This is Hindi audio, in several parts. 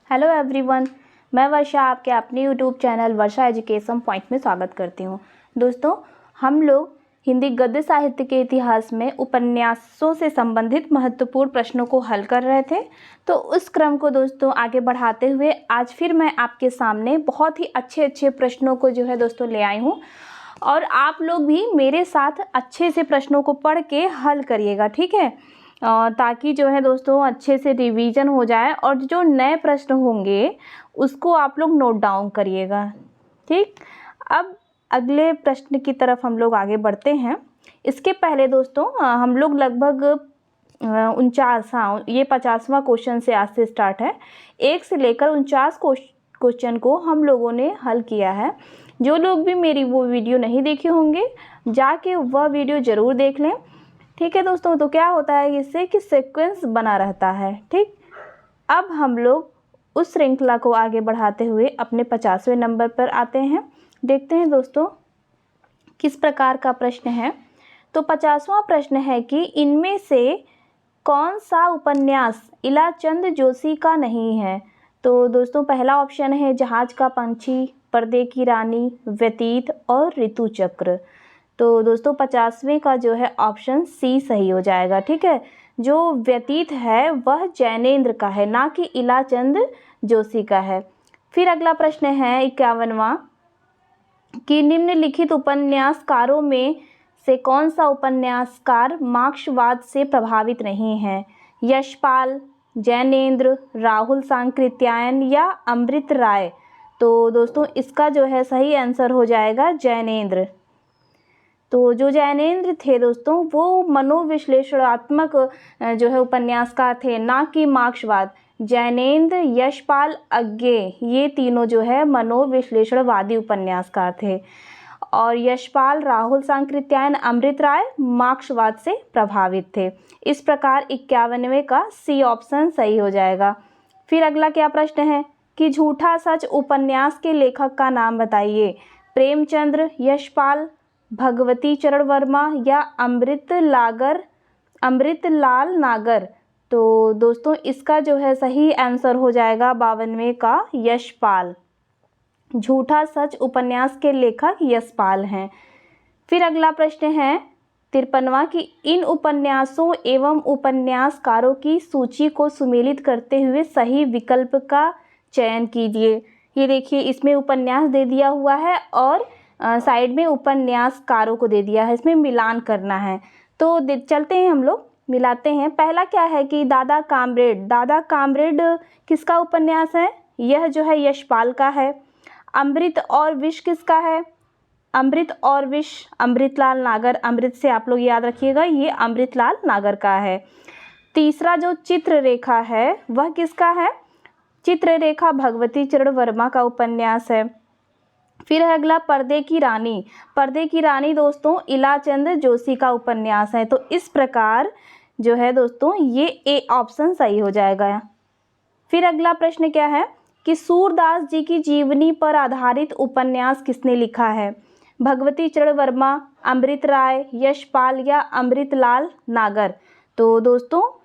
हेलो एवरीवन, मैं वर्षा आपके अपने यूट्यूब चैनल वर्षा एजुकेशन पॉइंट में स्वागत करती हूँ। दोस्तों, हम लोग हिंदी गद्य साहित्य के इतिहास में उपन्यासों से संबंधित महत्वपूर्ण प्रश्नों को हल कर रहे थे। तो उस क्रम को दोस्तों आगे बढ़ाते हुए आज फिर मैं आपके सामने बहुत ही अच्छे प्रश्नों को दोस्तों ले आई हूँ और आप लोग भी मेरे साथ अच्छे से प्रश्नों को पढ़ के हल करिएगा, ठीक है, ताकि दोस्तों अच्छे से रिवीजन हो जाए और जो नए प्रश्न होंगे उसको आप लोग नोट डाउन करिएगा। ठीक, अब अगले प्रश्न की तरफ हम लोग आगे बढ़ते हैं। इसके पहले दोस्तों हम लोग लगभग 49 ये 50वां क्वेश्चन से आज से स्टार्ट है। 1 से लेकर 49 क्वेश्चन को हम लोगों ने हल किया है। जो लोग भी मेरी वो वीडियो नहीं देखे होंगे जाके वह वीडियो ज़रूर देख लें, ठीक है दोस्तों। तो क्या होता है इससे कि सीक्वेंस बना रहता है। ठीक, अब हम लोग उस श्रृंखला को आगे बढ़ाते हुए अपने 50वें नंबर पर आते हैं। देखते हैं दोस्तों किस प्रकार का प्रश्न है। तो 50वां प्रश्न है कि इनमें से कौन सा उपन्यास इलाचंद जोशी का नहीं है। तो दोस्तों पहला ऑप्शन है जहाज का पंछी, पर्दे की रानी, व्यतीत और ऋतु चक्र। तो दोस्तों 50वें का ऑप्शन सी सही हो जाएगा। ठीक है, जो व्यतीत है वह जैनेन्द्र का है, ना कि इलाचंद जोशी का है। फिर अगला प्रश्न है 51वां कि निम्नलिखित उपन्यासकारों में से कौन सा उपन्यासकार मार्क्सवाद से प्रभावित नहीं है। यशपाल, जैनेन्द्र, राहुल सांकृत्यायन या अमृत राय। तो दोस्तों इसका सही आंसर हो जाएगा जैनेन्द्र। तो जो जैनेन्द्र थे दोस्तों वो मनोविश्लेषणात्मक उपन्यासकार थे, ना कि मार्क्सवाद। जैनेन्द्र, यशपाल, अज्ञे ये तीनों मनोविश्लेषणवादी उपन्यासकार थे और यशपाल, राहुल सांकृत्यायन, अमृत राय मार्क्सवाद से प्रभावित थे। इस प्रकार 51वें का सी ऑप्शन सही हो जाएगा। फिर अगला क्या प्रश्न है कि झूठा सच उपन्यास के लेखक का नाम बताइए। प्रेमचंद्र, यशपाल, भगवती चरण वर्मा या अमृतलाल नागर। तो दोस्तों इसका सही आंसर हो जाएगा 52वें का यशपाल। झूठा सच उपन्यास के लेखक यशपाल हैं। फिर अगला प्रश्न है 53वां कि इन उपन्यासों एवं उपन्यासकारों की सूची को सुमेलित करते हुए सही विकल्प का चयन कीजिए। ये देखिए, इसमें उपन्यास दे दिया हुआ है और साइड में उपन्यासकारों को दे दिया है, इसमें मिलान करना है। तो चलते हैं, हम लोग मिलाते हैं। पहला क्या है कि दादा कामरेड। दादा कामरेड किसका उपन्यास है? यह यशपाल का है। अमृत और विष किसका है? अमृत और विष अमृतलाल नागर। अमृत से आप लोग याद रखिएगा, ये अमृतलाल नागर का है। तीसरा जो चित्ररेखा है वह किसका है? चित्ररेखा भगवती चरण वर्मा का उपन्यास है। फिर है अगला पर्दे की रानी। पर्दे की रानी दोस्तों इलाचंद जोशी का उपन्यास है। तो इस प्रकार दोस्तों ये ए ऑप्शन सही हो जाएगा। फिर अगला प्रश्न क्या है कि सूरदास जी की जीवनी पर आधारित उपन्यास किसने लिखा है। भगवती चरण वर्मा, अमृत राय, यशपाल या अमृतलाल नागर। तो दोस्तों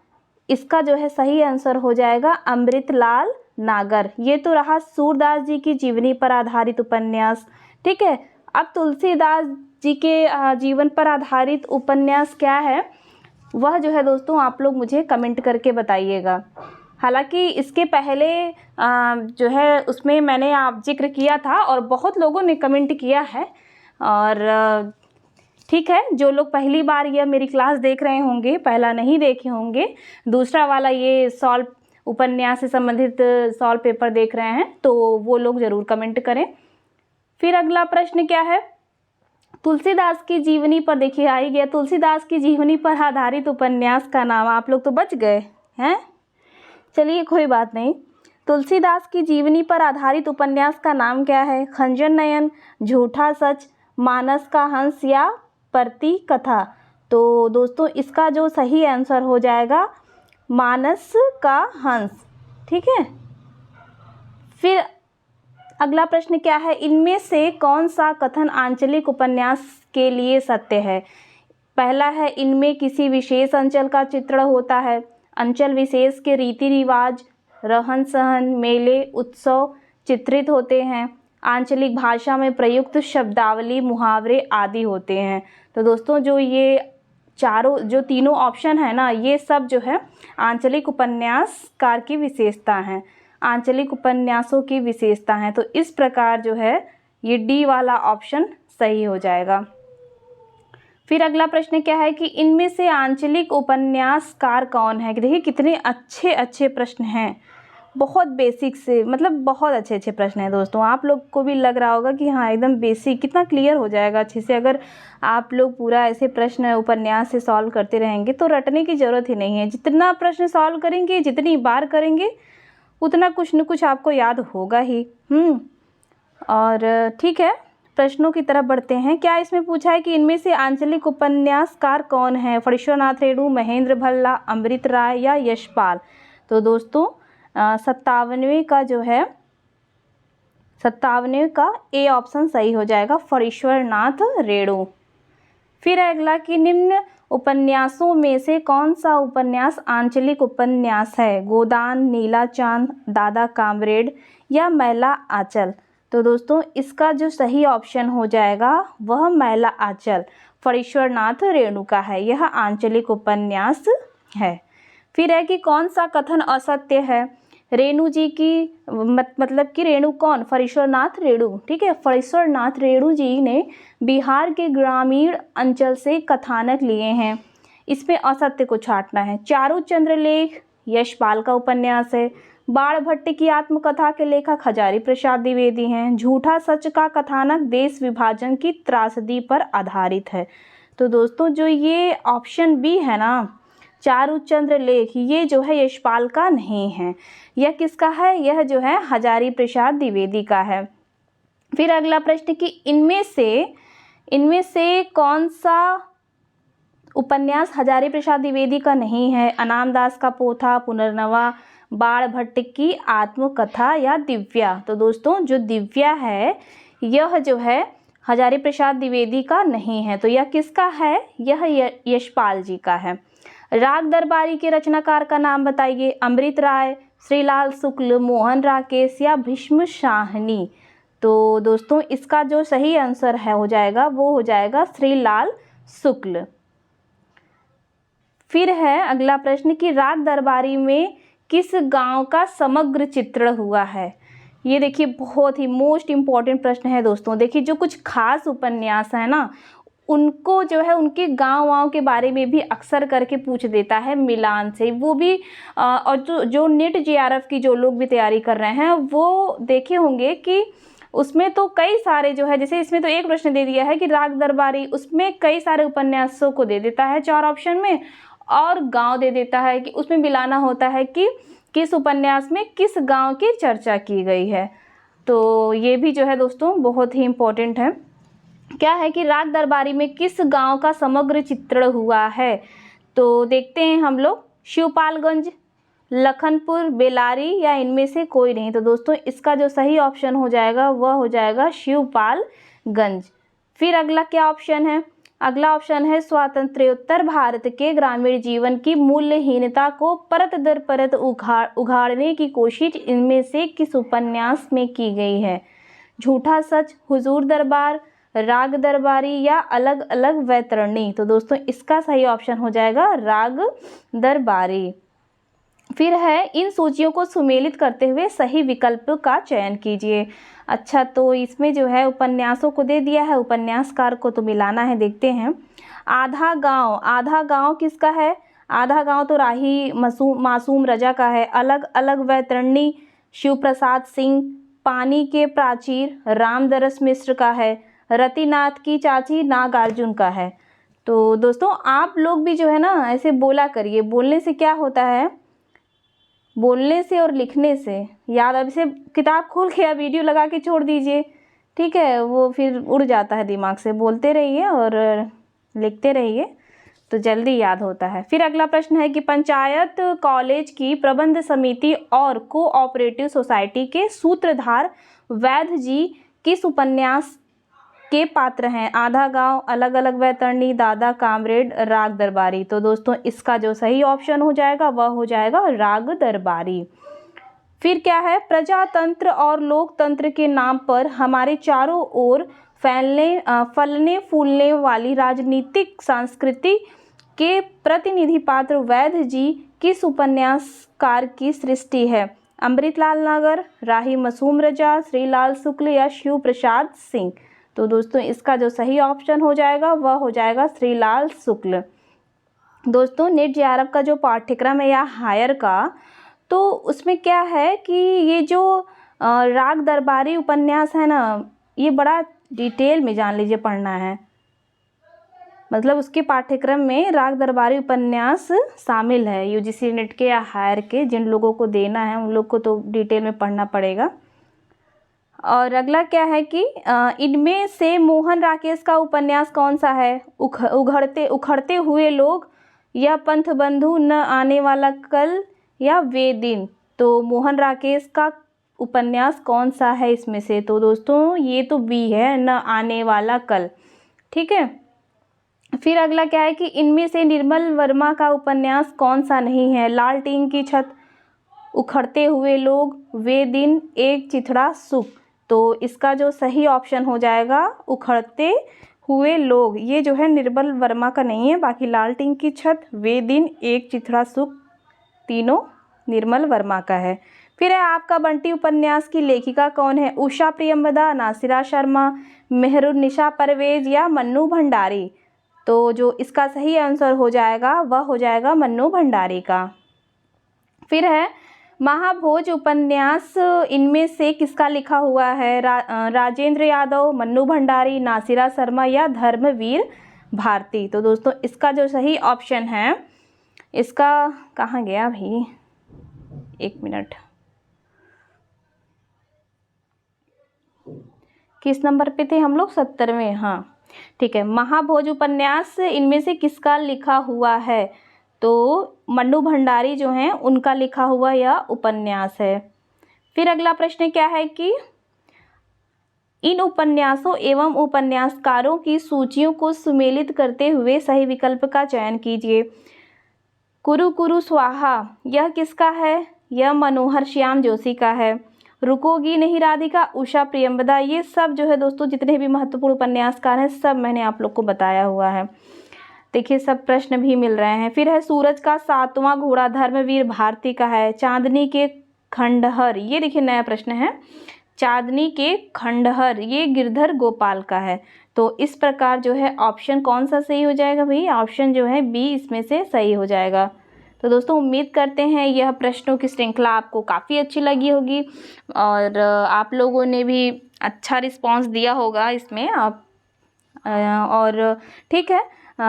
इसका सही आंसर हो जाएगा अमृतलाल नागर। ये तो रहा सूरदास जी की जीवनी पर आधारित उपन्यास। ठीक है, अब तुलसीदास जी के जीवन पर आधारित उपन्यास क्या है वह दोस्तों आप लोग मुझे कमेंट करके बताइएगा। हालांकि इसके पहले उसमें मैंने आप जिक्र किया था और बहुत लोगों ने कमेंट किया है। और ठीक है, जो लोग पहली बार यह मेरी क्लास देख रहे होंगे, पहला नहीं देखे होंगे, दूसरा वाला ये सॉल्व उपन्यास से संबंधित सॉल्व पेपर देख रहे हैं, तो वो लोग ज़रूर कमेंट करें। फिर अगला प्रश्न क्या है, तुलसीदास की जीवनी पर देखिए आ ही गया। तुलसीदास की जीवनी पर आधारित उपन्यास का नाम, आप लोग तो बच गए हैं, चलिए कोई बात नहीं। तुलसीदास की जीवनी पर आधारित उपन्यास का नाम क्या है? खंजर नयन, झूठा सच, मानस का हंस या परती कथा। तो दोस्तों इसका सही आंसर हो जाएगा मानस का हंस। ठीक है, फिर अगला प्रश्न क्या है, इनमें से कौन सा कथन आंचलिक उपन्यास के लिए सत्य है। पहला है इनमें किसी विशेष अंचल का चित्रण होता है। अंचल विशेष के रीति रिवाज, रहन सहन, मेले, उत्सव चित्रित होते हैं। आंचलिक भाषा में प्रयुक्त शब्दावली, मुहावरे आदि होते हैं। तो दोस्तों जो तीनों ऑप्शन है ना, ये सब जो है आंचलिक उपन्यासकार की विशेषता हैं, आंचलिक उपन्यासों की विशेषता हैं। तो इस प्रकार जो है ये डी वाला ऑप्शन सही हो जाएगा। फिर अगला प्रश्न क्या है कि इनमें से आंचलिक उपन्यासकार कौन है। देखिए कितने अच्छे अच्छे प्रश्न हैं, बहुत बेसिक से, मतलब बहुत अच्छे अच्छे प्रश्न हैं दोस्तों। आप लोग को भी लग रहा होगा कि हाँ एकदम बेसिक, कितना क्लियर हो जाएगा अच्छे से अगर आप लोग पूरा ऐसे प्रश्न उपन्यास से सॉल्व करते रहेंगे तो रटने की ज़रूरत ही नहीं है। जितना प्रश्न सॉल्व करेंगे, जितनी बार करेंगे, उतना कुछ न कुछ आपको याद होगा ही। और ठीक है, प्रश्नों की तरफ बढ़ते हैं। क्या इसमें पूछा है कि इनमें से आंचलिक उपन्यासकार कौन है। फणीश्वरनाथ रेणु, महेंद्र भल्ला, अमृत राय या यशपाल। तो दोस्तों 57वें का जो है 57वें का ए ऑप्शन सही हो जाएगा, फणीश्वरनाथ रेणु। फिर अगला कि निम्न उपन्यासों में से कौन सा उपन्यास आंचलिक उपन्यास है। गोदान, नीला चांद, दादा कामरेड या मैला आंचल। तो दोस्तों इसका जो सही ऑप्शन हो जाएगा वह मैला आंचल फणीश्वरनाथ रेणु का है, यह आंचलिक उपन्यास है। फिर है कि कौन सा कथन असत्य है। रेणु जी की मतलब कि रेणु कौन, फणीश्वरनाथ रेणु, ठीक है। फणीश्वरनाथ रेणु जी ने बिहार के ग्रामीण अंचल से कथानक लिए हैं, इसमें असत्य को छांटना है। चारू चंद्रलेख यशपाल का उपन्यास है। बाण भट्ट की आत्मकथा के लेखक हजारी प्रसाद द्विवेदी हैं। झूठा सच का कथानक देश विभाजन की त्रासदी पर आधारित है। तो दोस्तों जो ये ऑप्शन बी है ना, चारूचंद्र लेख, ये जो है यशपाल का नहीं है, यह किसका है, यह जो है हजारी प्रसाद द्विवेदी का है। फिर अगला प्रश्न कि इनमें से कौन सा उपन्यास हजारी प्रसाद द्विवेदी का नहीं है। अनामदास का पोथा, पुनर्नवा, बाण भट्ट की आत्मकथा या दिव्या। तो दोस्तों जो दिव्या है यह जो है हजारी प्रसाद द्विवेदी का नहीं है, तो यह किसका है, यह यशपाल जी का है। राग दरबारी के रचनाकार का नाम बताइए। अमृत राय, श्रीलाल शुक्ल, मोहन राकेश या भीष्म शाहनी। तो दोस्तों इसका जो सही आंसर है हो जाएगा वो हो जाएगा श्रीलाल शुक्ल। फिर है अगला प्रश्न कि राग दरबारी में किस गांव का समग्र चित्रण हुआ है। ये देखिए बहुत ही मोस्ट इम्पॉर्टेंट प्रश्न है दोस्तों। देखिए जो कुछ खास उपन्यास है ना, उनको जो है उनके गांव के बारे में भी अक्सर करके पूछ देता है मिलान से, वो भी और जो नेट जेआरएफ की जो लोग भी तैयारी कर रहे हैं वो देखे होंगे कि उसमें तो कई सारे जो है, जैसे इसमें तो एक प्रश्न दे दिया है कि राग दरबारी, उसमें कई सारे उपन्यासों को दे देता है 4 ऑप्शन में, और गांव दे देता है कि उसमें मिलाना होता है कि किस उपन्यास में किस गांव की चर्चा की गई है। तो ये भी जो है दोस्तों बहुत ही इम्पोर्टेंट है। क्या है कि राग दरबारी में किस गांव का समग्र चित्रण हुआ है। तो देखते हैं हम लोग, शिवपालगंज, लखनपुर, बेलारी या इनमें से कोई नहीं। तो दोस्तों इसका जो सही ऑप्शन हो जाएगा वह हो जाएगा शिवपालगंज। फिर अगला क्या ऑप्शन है, अगला ऑप्शन है स्वातंत्र्योत्तर भारत के ग्रामीण जीवन की मूल्यहीनता को परत दर परत उघाड़ने की कोशिश इनमें से किस उपन्यास में की गई है। झूठा सच, हुजूर दरबार, राग दरबारी या अलग अलग वैतरणी। तो दोस्तों इसका सही ऑप्शन हो जाएगा राग दरबारी। फिर है इन सूचियों को सुमेलित करते हुए सही विकल्प का चयन कीजिए। अच्छा तो इसमें जो है उपन्यासों को दे दिया है, उपन्यासकार को तो मिलाना है। देखते हैं, आधा गांव किसका है। आधा गांव तो राही मासूम रजा का है। अलग अलग वैतरणी शिव प्रसाद सिंह। पानी के प्राचीर रामदरस मिश्र का है। रतिनाथ की चाची नागार्जुन का है। तो दोस्तों आप लोग भी जो है ना ऐसे बोला करिए, बोलने से क्या होता है, बोलने से और लिखने से याद, अब इसे किताब खोल के या वीडियो लगा के छोड़ दीजिए, ठीक है, वो फिर उड़ जाता है दिमाग से। बोलते रहिए और लिखते रहिए तो जल्दी याद होता है। फिर अगला प्रश्न है कि पंचायत कॉलेज की प्रबंध समिति और कोऑपरेटिव सोसाइटी के सूत्रधार वैद्य जी किस उपन्यास के पात्र हैं। आधा गांव, अलग अलग वैतरणी, दादा कामरेड, राग दरबारी। तो दोस्तों इसका जो सही ऑप्शन हो जाएगा वह हो जाएगा राग दरबारी। फिर क्या है, प्रजातंत्र और लोकतंत्र के नाम पर हमारे चारों ओर फलने फूलने वाली राजनीतिक संस्कृति के प्रतिनिधि पात्र वैद्य जी किस उपन्यासकार की सृष्टि है? अमृतलाल नागर, राही मासूम रजा, श्रीलाल शुक्ल या शिव प्रसाद सिंह? तो दोस्तों इसका जो सही ऑप्शन हो जाएगा वह हो जाएगा श्रीलाल शुक्ल। दोस्तों नेट जेआरएफ का जो पाठ्यक्रम है या हायर का, तो उसमें क्या है कि ये जो राग दरबारी उपन्यास है ना, ये बड़ा डिटेल में जान लीजिए पढ़ना है। मतलब उसके पाठ्यक्रम में राग दरबारी उपन्यास शामिल है। यूजीसी नेट के या हायर के जिन लोगों को देना है उन लोग को तो डिटेल में पढ़ना पड़ेगा। और अगला क्या है कि इनमें से मोहन राकेश का उपन्यास कौन सा है? उखड़ते हुए लोग या पंथबंधु, न आने वाला कल या वे दिन? तो मोहन राकेश का उपन्यास कौन सा है इसमें से? तो दोस्तों ये तो बी है, न आने वाला कल। ठीक है। फिर अगला क्या है कि इनमें से निर्मल वर्मा का उपन्यास कौन सा नहीं है? लाल टीन की छत, उखड़ते हुए लोग, वे दिन, एक चिथड़ा सुख? तो इसका जो सही ऑप्शन हो जाएगा उखड़ते हुए लोग। ये जो है निर्मल वर्मा का नहीं है, बाकी लाल टीन की छत, वे दिन, एक चिथड़ा सुख तीनों निर्मल वर्मा का है। फिर है आपका बंटी उपन्यास की लेखिका कौन है? उषा प्रियंवदा, नासिरा शर्मा, मेहरुन्निसा परवेज या मन्नू भंडारी? तो जो इसका सही आंसर हो जाएगा वह हो जाएगा मन्नू भंडारी का। फिर है महाभोज उपन्यास इनमें से किसका लिखा हुआ है? राजेंद्र यादव, मन्नू भंडारी, नासिरा शर्मा या धर्मवीर भारती? तो दोस्तों इसका जो सही ऑप्शन है, इसका कहाँ गया भाई, एक मिनट, किस नंबर पे थे हम लोग? 70वें। हाँ ठीक है। महाभोज उपन्यास इनमें से किसका लिखा हुआ है? तो मन्नू भंडारी जो हैं उनका लिखा हुआ यह उपन्यास है। फिर अगला प्रश्न क्या है कि इन उपन्यासों एवं उपन्यासकारों की सूचियों को सुमेलित करते हुए सही विकल्प का चयन कीजिए। कुरु कुरु स्वाहा यह किसका है? यह मनोहर श्याम जोशी का है। रुकोगी नहीं राधिका, उषा प्रियंवदा? ये सब जो है दोस्तों जितने भी महत्वपूर्ण उपन्यासकार हैं सब मैंने आप लोग को बताया हुआ है। देखिए सब प्रश्न भी मिल रहे हैं। फिर है सूरज का सातवां घोड़ा धर्मवीर भारती का है। चांदनी के खंडहर, ये देखिए नया प्रश्न है, चांदनी के खंडहर ये गिरधर गोपाल का है। तो इस प्रकार जो है ऑप्शन कौन सा सही हो जाएगा भाई? ऑप्शन जो है बी इसमें से सही हो जाएगा। तो दोस्तों उम्मीद करते हैं यह प्रश्नों की श्रृंखला आपको काफ़ी अच्छी लगी होगी और आप लोगों ने भी अच्छा रिस्पांस दिया होगा इसमें आप। और ठीक है,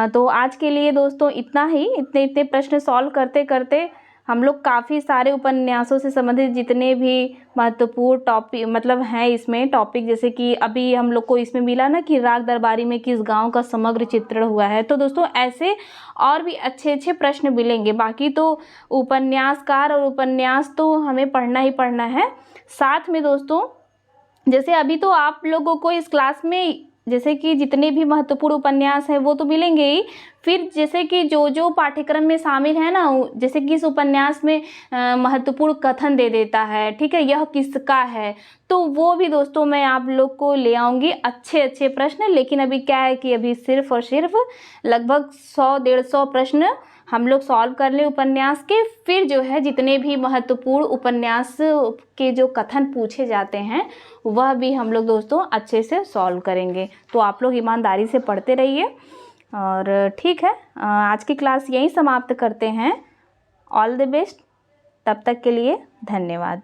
तो आज के लिए दोस्तों इतना ही। इतने प्रश्न सॉल्व करते करते हम लोग काफ़ी सारे उपन्यासों से संबंधित जितने भी महत्वपूर्ण टॉपिक मतलब हैं इसमें टॉपिक, जैसे कि अभी हम लोग को इसमें मिला ना कि राग दरबारी में किस गांव का समग्र चित्रण हुआ है। तो दोस्तों ऐसे और भी अच्छे अच्छे प्रश्न मिलेंगे। बाकी तो उपन्यासकार और उपन्यास तो हमें पढ़ना ही पढ़ना है। साथ में दोस्तों जैसे अभी तो आप लोगों को इस क्लास में जैसे कि जितने भी महत्वपूर्ण उपन्यास हैं वो तो मिलेंगे ही, फिर जैसे कि जो जो पाठ्यक्रम में शामिल है ना, जैसे कि इस उपन्यास में महत्वपूर्ण कथन दे देता है, ठीक है, यह किसका है, तो वो भी दोस्तों मैं आप लोग को ले आऊँगी अच्छे अच्छे प्रश्न। लेकिन अभी क्या है कि अभी सिर्फ और सिर्फ लगभग 100-150 प्रश्न हम लोग सॉल्व कर ले उपन्यास के। फिर जो है जितने भी महत्वपूर्ण उपन्यास के जो कथन पूछे जाते हैं वह भी हम लोग दोस्तों अच्छे से सॉल्व करेंगे। तो आप लोग ईमानदारी से पढ़ते रहिए। और ठीक है, आज की क्लास यहीं समाप्त करते हैं। ऑल द बेस्ट, तब तक के लिए धन्यवाद।